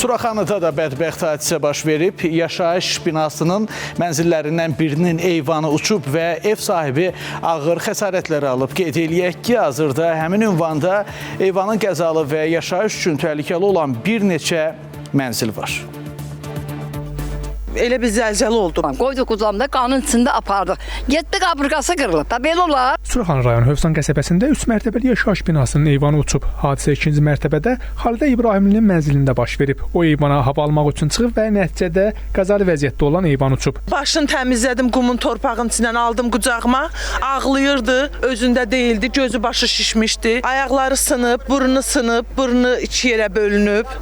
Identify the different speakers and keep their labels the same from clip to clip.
Speaker 1: Suraxanıda da bədbəxt hadisə baş verib. Yaşayış binasının mənzillərindən birinin eyvanı uçub və ev sahibi ağır xəsarətləri alıb. Qeyd eləyək ki, hazırda həmin ünvanda eyvanın qəzalı və yaşayış üçün təhlükəli olan bir neçə mənzil var.
Speaker 2: Elə bir zəlzələ oldu.
Speaker 3: Qoyduq uzamda, qanın içində apardıq. Getdi, qaburqası qırılıb. Da belə olar.
Speaker 4: Suraxanı rayon Hövsan qəsəbəsində 3 mərtəbəli yaşayış binasının eyvanı uçub. Hadisə 2-ci mərtəbədə Xalidə İbrahimlinin mənzilində baş verib. O eyvana hava almaq üçün çıxıb və nəticədə qəzalı vəziyyətdə olan eyvan uçub.
Speaker 2: Başını təmizlədim, qumun torpağın içindən aldım qucağıma. Ağlayırdı, özündə deyildi, gözü başı şişmişdi. Ayaqları sınıb, burnu iki yerə bölünüb,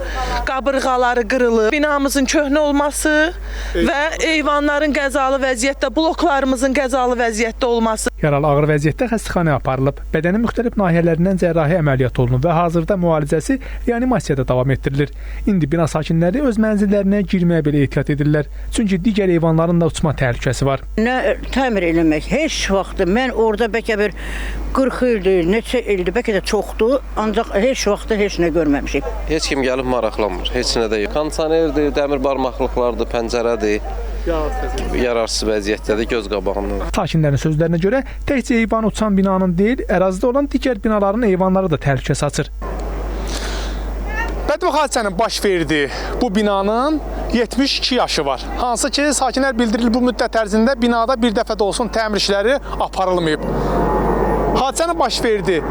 Speaker 2: qabırğaları qırılıb. Binamızın köhnə olması və eyvanların qəzalı vəziyyətdə, bloklarımızın qəzalı vəziyyətdə olması.
Speaker 4: Yaralı ağır vəziyyətdə xəstəxanaya aparılıb. Bədənin müxtəlif nahiyələrindən cərrahi əməliyyat olunub və hazırda müalicəsi reanimasiyada davam etdirilir. İndi bina sakinləri öz mənzillərinə girməyə belə ehtiyat edirlər. Çünki digər eyvanların da uçma təhlükəsi var.
Speaker 5: Nə təmir eləmək, heç vaxt mən orada bəlkə bir 40 ildir, neçə ildir, bəlkə də çoxdur, ancaq heç vaxt heç nə görməmişik.
Speaker 6: Heç kim gəlib maraqlanmır, heç nə də yox. Kondisionerdir, dəmir barmaqlıqlardır, pəncərədir. Yararsız vəziyyətdədir, göz qabağında.
Speaker 4: Sakinlərin sözlərinə görə təkcə eyvan uçan binanın deyil, ərazidə olan digər binaların eyvanları da təhlükə saçır. Bədbəxt hadisənin baş verdiyi bu binanın 72 yaşı var. Hansı ki, sakinlər bildirilir bu müddət ərzində binada bir dəfə də olsun təmir işləri aparılmayıb. Hadisənin baş verdiyi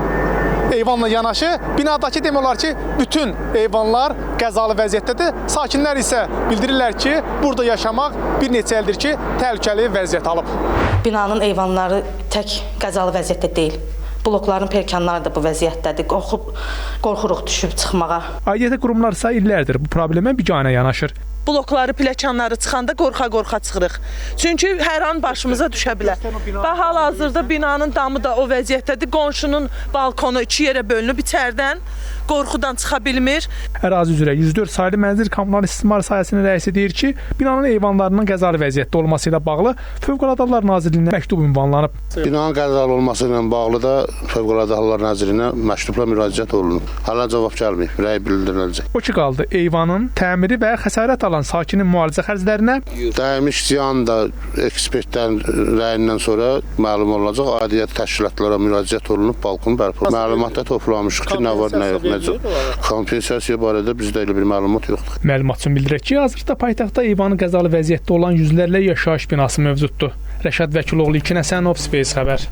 Speaker 4: eyvanla yanaşı binadakı demək olar ki, bütün eyvanlar qəzalı vəziyyətdədir. Sakinlər isə bildirirlər ki, burada yaşamaq bir neçə ildir ki, təhlükəli vəziyyət alıb.
Speaker 7: Binanın eyvanları tək qəzalı vəziyyətdə deyil. Blokların perkanları da bu vəziyyətdədir. Qorxuruq düşüb çıxmağa.
Speaker 4: Aidiyyəti qurumlar isə illərdir bu problemə biganə yanaşır.
Speaker 2: Blokları, pləkanları çıxanda qorxa-qorxa çıxırıq. Çünki hər an başımıza düşə bilər. Və hal-hazırda binanın damı da o vəziyyətdədir. Qonşunun balkonu iki yerə bölünüb, içərdən qorxudan çıxa bilmir.
Speaker 4: Ərazi üzrə 104 saylı mənzil kommunal istismar sahəsinin rəisi deyir ki, binanın eyvanlarının qəzalı vəziyyətdə olması ilə bağlı Fövqəladə Hallar Nazirliyinə məktub ünvanlanıb.
Speaker 8: Binanın qəzalı olması ilə bağlı da Fövqəladə Hallar Nazirinə məktubla müraciət olunub. Hələ cavab gəlməyib, rəy bildiriləcək.
Speaker 4: O ki qaldı, eyvanın təmiri və xəsarət alan sakinin müalicə xərclərinə
Speaker 8: dəymiş ziyan da ekspertlərin rəyindən sonra məlum olacaq. Aidiyyət təşkilatlara müraciət olunub, balkon bərpa. Məlumatda toplamışıq ki, nə var, nə yox, necə. Kompensasiya barədə bizdə elə bir məlumat yoxdur.
Speaker 4: Məlumat üçün bildirək ki, hazırda paytaxtda eyvanı qəzalı vəziyyətdə olan yüzlərlə yaşayış binası mövcuddur. Rəşad Vəkiloğlu, İlkin Həsənov, Space xəbər.